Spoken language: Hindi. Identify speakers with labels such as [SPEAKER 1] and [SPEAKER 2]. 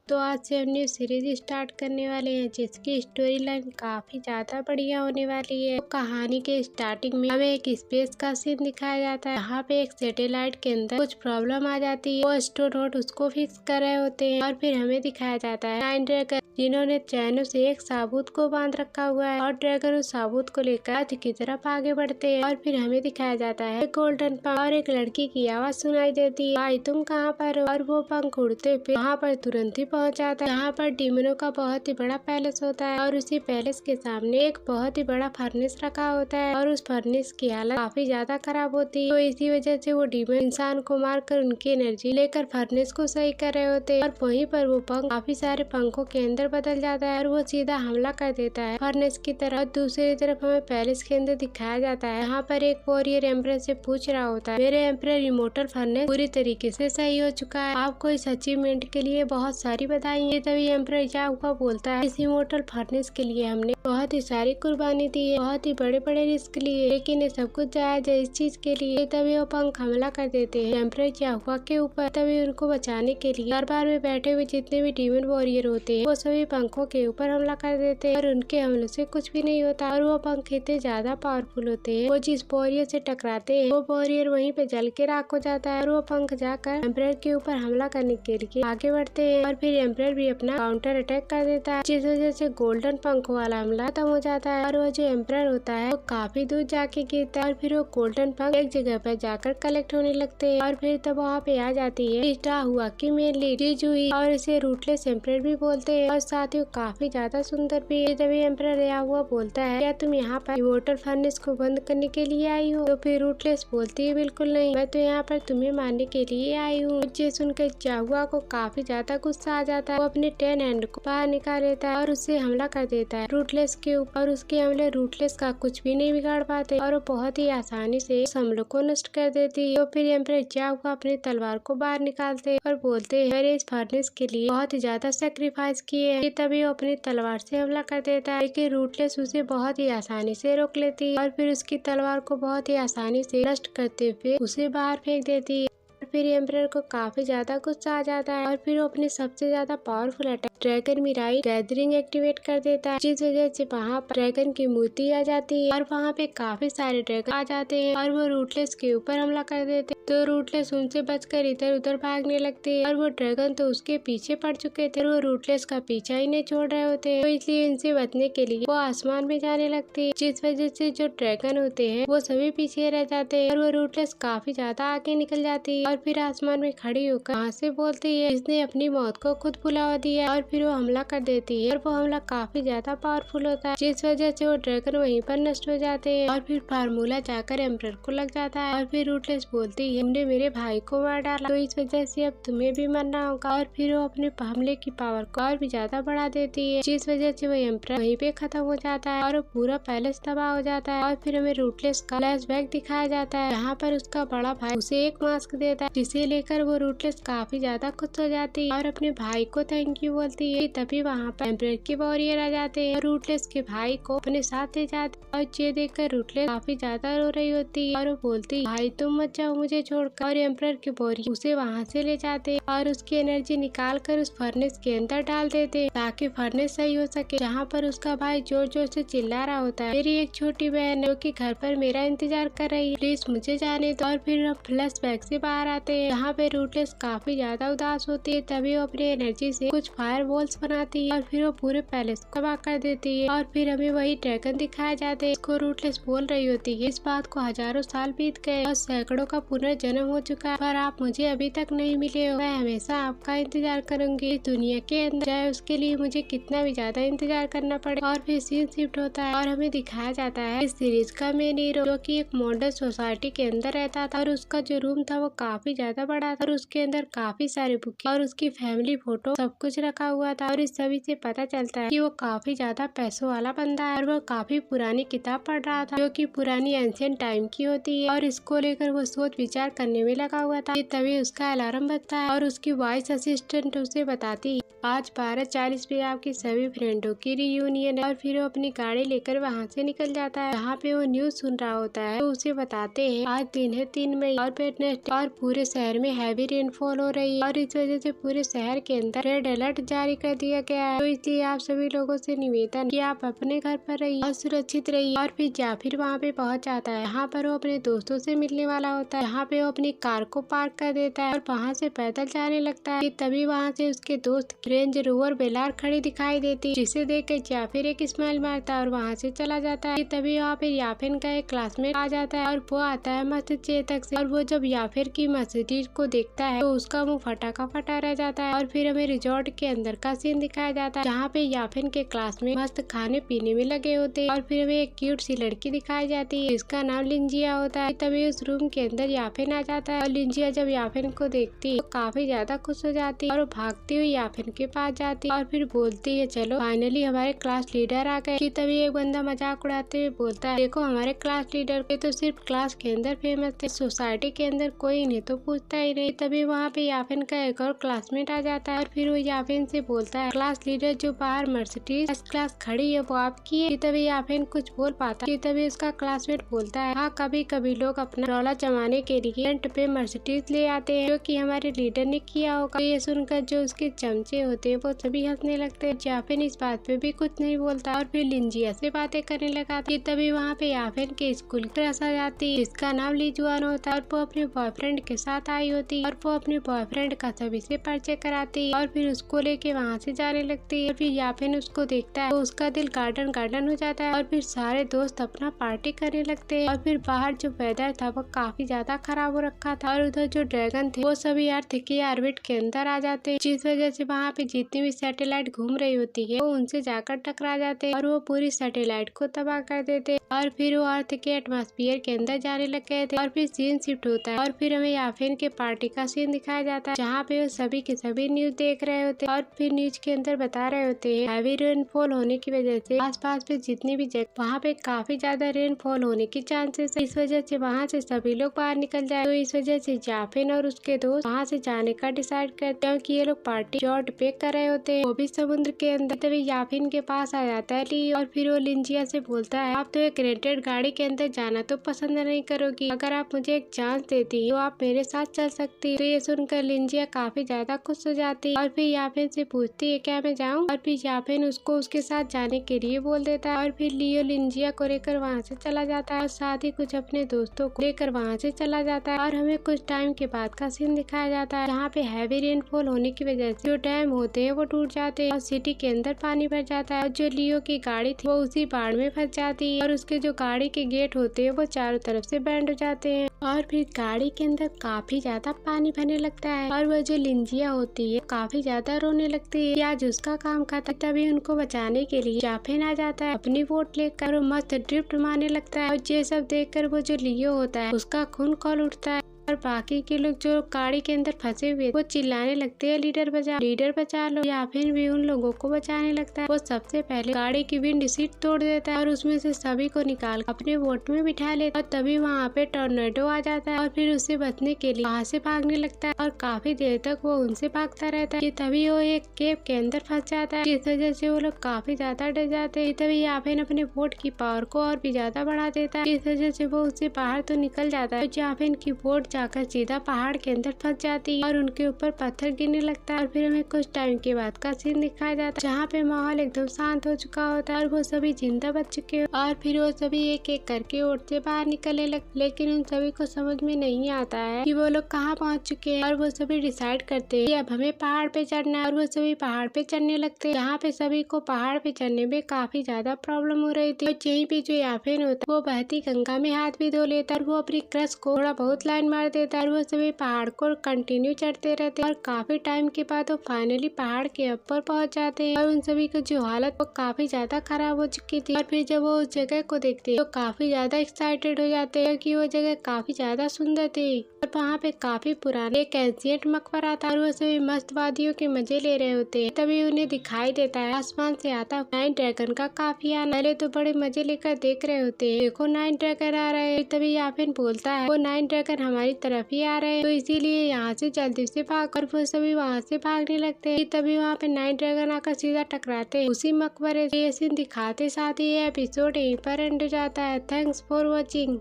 [SPEAKER 1] तो आज से हम न्यू सीरीज स्टार्ट करने वाले हैं जिसकी स्टोरी लाइन काफी ज्यादा बढ़िया होने वाली है। तो कहानी के स्टार्टिंग में हमें एक स्पेस का सीन दिखाया जाता है। यहाँ पे एक सैटेलाइट के अंदर कुछ प्रॉब्लम आ जाती है। वो एस्ट्रोनॉट उसको फिक्स कर रहे होते हैं और फिर हमें दिखाया जाता है नाइन ड्रैगन जिन्होंने चैनों से एक साबूत को बांध रखा हुआ है और ड्रैगन उस साबूत को लेकर हाथी की तरफ आगे बढ़ते हैं। और फिर हमें दिखाया जाता है गोल्डन पंख और एक लड़की की आवाज सुनाई देती है, भाई तुम कहाँ पर हो? और वो पंख उड़ते हुए वहाँ पर तुरंत ही पहुँच जाता है। यहाँ पर डीमनों का बहुत ही बड़ा पैलेस होता है और उसी पैलेस के सामने एक बहुत ही बड़ा फर्नेस रखा होता है और उस फर्नेस की हालत काफी ज्यादा खराब होती है। तो इसी वजह से वो डीमन इंसान को मारकर उनकी एनर्जी लेकर फर्नेस को सही कर रहे होते हैं। और वहीं पर वो पंख काफी सारे पंखों के अंदर बदल जाता है और वो सीधा हमला कर देता है फर्नेस की तरफ। दूसरी तरफ हमें पैलेस के अंदर दिखाया जाता है। यहाँ पर एक वॉरियर एम्परर से पूछ रहा होता है, मेरे एम्परर इमोर्टल फर्नेस पूरी तरीके से सही हो चुका है, आपको इस अचीवमेंट के लिए बहुत सारी बधाई। तभी एम्परर जागुआ बोलता है, इस इमोर्टल फर्नेस के लिए हमने बहुत ही सारी कुर्बानी दी है, बहुत ही बड़े बड़े रिस्क लिए, लेकिन ये सब कुछ जायज है इस चीज के लिए। तभी वो पंख हमला कर देते हैं एम्परर जागुआ के ऊपर। तभी उनको बचाने के लिए दरबार में बैठे हुए जितने भी डीमन वॉरियर होते हैं वो सभी पंखों के ऊपर हमला कर देते हैं और उनके हमलों से कुछ भी नहीं होता। और वो पंख इतने ज्यादा पावरफुल होते हैं, वो जिस वॉरियर से टकराते हैं वो वॉरियर वहीं पे जल के राख हो जाता है और वो पंख जाकर एम्परर के ऊपर हमला करने के लिए आगे बढ़ते हैं। और फिर एम्परर भी अपना काउंटर अटैक कर देता है, जिस वजह से गोल्डन पंख वाला हमला खत्म हो जाता है। और वो जो एम्परर होता है वो काफी दूर जाके गिरता है और फिर वो गोल्डन पंख एक जगह पर जाकर कलेक्ट होने लगते हैं। और फिर तब वहाँ पे आ जाती है हुआ की मेन लीड जीजूई और इसे रूटलेस एम्परर भी बोलते हैं और साथ ही काफी ज्यादा सुंदर भी है। तभी एम्परर हुआ बोलता है, क्या तुम यहाँ पर इमोर्टल फर्नेस को बंद करने के लिए आई हो? तो फिर रूटलेस बोलती है, बिल्कुल नहीं, मैं तो यहाँ पर तुम्हें मारने के लिए आई हूँ। ये सुनकर चाहुआ को काफी ज्यादा गुस्सा आ जाता है। वो अपने 10 हैंड को बाहर निकाल लेता है और उससे हमला कर देता है रूटलेस के ऊपर। उसके हमले रूटलेस का कुछ भी नहीं बिगाड़ पाते और वो बहुत ही आसानी से इस हमलों को नष्ट कर देती है। तो फिर एम्परर चाहुआ अपनी तलवार को बाहर निकालते हैं और बोलते हैं, मैंने इस फर्नेस के लिए बहुत ही ज्यादा सेक्रीफाइस किए हैं। तभी वो अपनी तलवार से हमला कर देता है, लेकिन रूटलेस उसे बहुत ही आसानी से रोक लेती है और फिर उसकी तलवार को बहुत ही आसानी से नष्ट करते हुए उसे बाहर फेंक देती है। फिर एम्परर को काफी ज्यादा गुस्सा आ जाता है और फिर वो अपने सबसे ज्यादा powerful attack dragon Mirai gathering activate कर देता है, जिस वजह से वहाँ पर ड्रैगन की मूर्ति आ जाती है और वहाँ पे काफी सारे ड्रैगन आ जाते हैं और वो रूटलेस के ऊपर हमला कर देते हैं। तो रूटलेस उनसे बचकर इधर उधर भागने लगती है और वो ड्रैगन तो उसके पीछे पड़ चुके थे और वो रूटलेस का पीछा ही नहीं छोड़ रहे होते हैं। तो इसलिए इनसे बचने के लिए वो आसमान में जाने लगती है, जिस वजह से जो ड्रैगन होते हैं वो सभी पीछे रह जाते हैं और वो रूटलेस काफी ज्यादा आगे निकल जाती है और फिर आसमान में खड़ी होकर वहाँ से बोलती है, इसने अपनी मौत को खुद बुला दिया। और फिर वो हमला कर देती है और वो हमला काफी ज्यादा पावरफुल होता है, जिस वजह से वो ड्रैगन वहीं पर नष्ट हो जाते हैं। और फिर फार्मूला जाकर एम्परर को लग जाता है और फिर रूटलेस बोलती है, तुमने मेरे भाई को मार डाला तो इस वजह से अब तुम्हें भी मरना होगा। और फिर वो अपने हमले की पावर को और भी ज्यादा बढ़ा देती है, जिस वजह से वो एम्परर वहीं पे खत्म हो जाता है और वो पूरा पैलेस तबाह हो जाता है। और फिर हमें रूटलेस का फ्लैशबैक दिखाया जाता है, यहाँ पर उसका बड़ा भाई उसे एक मास्क देता है, जिसे लेकर वो रूटलेस काफी ज्यादा खुश हो जाती है और अपने भाई को थैंक यू बोलती है। तभी वहाँ पर एम्परर के वॉरियर आ जाते हैं और रूटलेस के भाई को अपने साथ ले जाते हैं और ये देखकर रूटलेस काफी ज्यादा रो रही होती है और वो बोलती है, भाई तुम मत जाओ मुझे छोड़कर। और एम्परर के वॉरियर उसे वहाँ से ले जाते हैं और उसकी एनर्जी निकाल कर उस फर्नेस के अंदर डाल देते हैं ताकि फर्नेस सही हो सके। जहाँ पर उसका भाई जोर जोर से चिल्ला रहा होता है, मेरी एक छोटी बहन जो कि घर पर मेरा इंतजार कर रही है, प्लीज मुझे जाने दो। और फिर हम फ्लैशबैक से बाहर आते हैं, यहाँ पे रूटलेस काफी ज्यादा उदास होती है। तभी वो अपनी एनर्जी से कुछ फायर बॉल्स बनाती है और फिर वो पूरे पैलेस को तबाह कर देती है। और फिर हमें वही ड्रैगन दिखाया जाता है, इसको रूटलेस बोल रही होती है, इस बात को हजारों साल बीत गए और सैकड़ों का पुनर्जन्म हो चुका है, पर आप मुझे अभी तक नहीं मिले हो। मैं हमेशा आपका इंतजार करूंगी इस दुनिया के अंदर, चाहे उसके लिए मुझे कितना भी ज्यादा इंतजार करना पड़े। और फिर सीन शिफ्ट होता है और हमें दिखाया जाता है इस सीरीज का मेन हीरो जो कि एक मॉडर्न सोसाइटी के अंदर रहता था और उसका जो रूम था वो काफी ज्यादा बड़ा था और उसके अंदर काफी सारे बुक और उसकी फैमिली फोटो सब कुछ रखा हुआ था। और इस सभी से पता चलता है कि वो काफी ज्यादा पैसों वाला बंदा है और वो काफी पुरानी किताब पढ़ रहा था जो कि पुरानी एंशियंट टाइम की होती है और इसको लेकर वो सोच विचार इंतजार करने में लगा हुआ था। तभी उसका अलार्म बजता है और उसकी वॉइस असिस्टेंट उसे बताती है आज 12:40 पे आपकी सभी फ्रेंडों की रियूनियन है। और फिर वो अपनी गाड़ी लेकर वहाँ से निकल जाता है। जहाँ पे वो न्यूज सुन रहा होता है तो उसे बताते हैं आज दिन है 3 मई और और पूरे शहर में हैवी रेनफॉल हो रही है और इस वजह से पूरे शहर के अंदर रेड अलर्ट जारी कर दिया गया है। तो इसलिए आप सभी लोगों से निवेदन कि आप अपने घर पर रहिए और सुरक्षित रहिए। और फिर जाफिर वहाँ पे पहुँच जाता है। यहाँ पर वो अपने दोस्तों से मिलने वाला होता है। यहाँ पे वो अपनी कार को पार्क कर देता है और वहाँ से पैदल जाने लगता है। तभी वहाँ से उसके दोस्त रेंज रोवर वेलार खड़ी दिखाई देती है, जिसे देख कर जाफिर एक स्माइल मारता है और वहाँ से चला जाता है। तभी वहाँ पे याफिन का एक क्लासमेट आ जाता है और वो आता है मस्जिद चेतक से। और वो जब याफिर की मस्जिद को देखता है तो उसका मुंह फटा का फटा रह जाता है। और फिर हमें रिजॉर्ट के अंदर का सीन दिखाया जाता है जहाँ पे याफिन के क्लास में मस्त खाने पीने में लगे होते हैं। और फिर हमें एक क्यूट सी लड़की दिखाई जाती है जिसका नाम लिंजिया होता है। तभी उस रूम के अंदर याफिन आ जाता है और लिंजिया जब याफिन को देखती है तो काफी ज्यादा खुश हो जाती है और वो भागती हुई याफिन के पास जाती है और फिर बोलती है चलो फाइनली हमारे क्लास लीडर आ गए। तभी एक बंदा मजाक उड़ाते हुए बोलता है देखो हमारे क्लास लीडर के तो सिर्फ क्लास के अंदर फेमस थे, सोसाइटी के अंदर कोई इन्हें तो पूछता ही नहीं। तभी वहाँ पे याफिन का एक और क्लासमेट आ जाता है और फिर वो याफिन से बोलता है क्लास लीडर जो बाहर मर्सिडीज क्लास खड़ी है वो आपकी है। तभी याफिन कुछ बोल पाता है। तभी उसका क्लासमेट बोलता है हाँ कभी कभी लोग अपना रौला जमाने के लिए रेंट पे मर्सिडीज ले आते हैं जो कि हमारे लीडर ने किया होगा। ये सुनकर जो उसके चमचे होते हैं वो सभी हंसने लगते हैं। याफिन इस बात पे भी कुछ नहीं बोलता और फिर लिंजिया से बातें करने लगा। तभी वहाँ पे याफिन के स्कूल क्लास आ जाती है जिसका नाम लीजुआन होता है और वो अपने बॉयफ्रेंड के साथ आई होती है और वो अपने बॉयफ्रेंड का सभी से परिचय कराती है और फिर उसको लेके वहाँ से जाने लगती है। और फिर याफिन उसको देखता है तो उसका दिल गार्डन गार्डन हो जाता है और फिर सारे दोस्त अपना पार्टी करने लगते हैं। और फिर बाहर जो वेदर था वो काफी ज्यादा खराब हो रखा था और उधर जो ड्रैगन थे वो सभी अर्थ के ऑर्बिट के अंदर आ जाते हैं, जिस वजह से वहाँ पे जितनी भी सैटेलाइट घूम रही होती है वो उनसे जाकर टकरा जाते हैं और वो पूरी सैटेलाइट को तबाह कर देते हैं। और फिर वो अर्थ के एटमॉस्फेयर के अंदर जाने लग गए थे और फिर सीन शिफ्ट होता है और फिर हमें याफिन के पार्टी का सीन दिखाया जाता है जहाँ पे वो सभी के सभी न्यूज देख रहे होते हैं। और फिर न्यूज के अंदर बता रहे होते हैं हैवी रेनफॉल होने की वजह से आसपास पे जितनी भी जगह वहाँ पे काफी ज्यादा रेनफॉल होने की चांसेस है, इस वजह से वहाँ से सभी लोग बाहर निकल जाए। तो इस वजह से याफिन और उसके दोस्त वहाँ से जाने का डिसाइड करते हैं कि ये लोग पार्टी रिजॉर्ट पे कर रहे होते हैं वो भी समुद्र के अंदर। तभी याफिन के पास आ जाता है ली और फिर वो लिंजिया से बोलता है आप तो एक रेंटेड गाड़ी के अंदर जाना तो पसंद नहीं करोगी, अगर आप मुझे एक चांस देती तो आप मेरे साथ चल सकती। तो ये सुनकर लिंजिया काफी ज्यादा खुश हो जाती है और फिर याफिन से पूछती है क्या मैं जाऊँ। और फिर याफिन उसको उसके साथ जाने के लिए बोल देता है और फिर लियो लिंजिया को लेकर वहाँ से चला जाता है और साथ ही कुछ अपने दोस्तों को लेकर वहाँ से चला जाता है। और हमें कुछ टाइम के बाद का सीन दिखाया जाता है जहाँ पे हैवी रेनफॉल होने की वजह से जो डैम होते हैं वो टूट जाते हैं और सिटी के अंदर पानी भर जाता है और जो लियो की गाड़ी थी वो उसी बाढ़ में फंस जाती है और उसके जो गाड़ी के गेट होते हैं वो चारों तरफ से बैंड हो जाते हैं और फिर गाड़ी के अंदर काफी ज्यादा पानी भरने लगता है और वो जो लिंजिया होती है काफी ज्यादा रोने लगती है कि आज उसका काम खत्म। तभी उनको बचाने के लिए याफिन आ जाता है अपनी बोट लेकर और मस्त ड्रिफ्ट मारने लगता है और ये सब देखकर वो जो लियो होता है उसका खून खौल उठता है और बाकी के लोग जो गाड़ी के अंदर फंसे हुए वो चिल्लाने लगते हैं लीडर बचा लो। याफिन भी उन लोगों को बचाने लगता है। वो सबसे पहले गाड़ी की विंड सीट तोड़ देता है और उसमें से सभी को निकाल अपने बोट में बिठा लेता है और तभी वहाँ पे टॉर्नेडो आ जाता है और फिर उससे बचने के लिए वहाँ से भागने लगता है और काफी देर तक वो उनसे भागता रहता है। तभी वो एक केव के अंदर फंस जाता है जिस वजह से वो लोग काफी ज्यादा डर जाते हैं। तभी याफिन अपने बोट की पावर को और भी ज्यादा बढ़ा देता है जिस वजह से वो उससे बाहर तो निकल जाता है। याफिन की बोट जाकर सीधा पहाड़ के अंदर फंस जाती है और उनके ऊपर पत्थर गिरने लगता है और फिर हमें कुछ टाइम के बाद का सीन दिखाया जाता है जहाँ पे माहौल एकदम शांत हो चुका होता है और वो सभी जिंदा बच चुके हैं और फिर वो सभी एक एक करके ओट से बाहर निकलने लगते। लेकिन उन सभी को समझ में नहीं आता है कि वो लोग कहाँ पहुँच चुके हैं और वो सभी डिसाइड करते हैं कि अब हमें पहाड़ पे चढ़ना है और वो सभी पहाड़ पे चढ़ने लगते हैं। यहाँ पे सभी को पहाड़ पे चढ़ने में काफी ज्यादा प्रॉब्लम हो रही थी और यहीं पे जो याफिन होता है वो बहती गंगा में हाथ भी धो लेता है और वो अपनी क्रश को थोड़ा बहुत लाइन मार देता है और वो सभी पहाड़ को कंटिन्यू चढ़ते रहते हैं और काफी टाइम के बाद वो फाइनली पहाड़ के ऊपर पहुंच जाते हैं और उन सभी की जो हालत वो काफी ज्यादा खराब हो चुकी थी। और फिर जब वो उस जगह को देखते हैं तो काफी ज्यादा एक्साइटेड हो जाते हैं कि वो जगह काफी ज्यादा सुंदर थी और वहाँ पे काफी पुराने एक एंशिएंट मकबरा था और वो सभी मस्त वादियों के मजे ले रहे होते हैं। तभी उन्हें दिखाई देता है आसमान से आता नाइन ड्रैगन का काफिया। पहले तो बड़े मजे लेकर देख रहे होते हैं, देखो नाइन ड्रैगन आ रहे हैं। तभी याफिन बोलता है वो नाइन ड्रैगन हमारी तरफ ही आ रहे हैं, तो इसीलिए यहाँ से जल्दी से भाग और वो सभी वहाँ से भागने लगते हैं। तभी वहाँ पे नाइट ड्रैगन आकर सीधा टकराते हैं उसी मकबरे से। ये सीन दिखाते साथ ही ये एपिसोड यहीं पर एंड हो जाता है। Thanks for watching.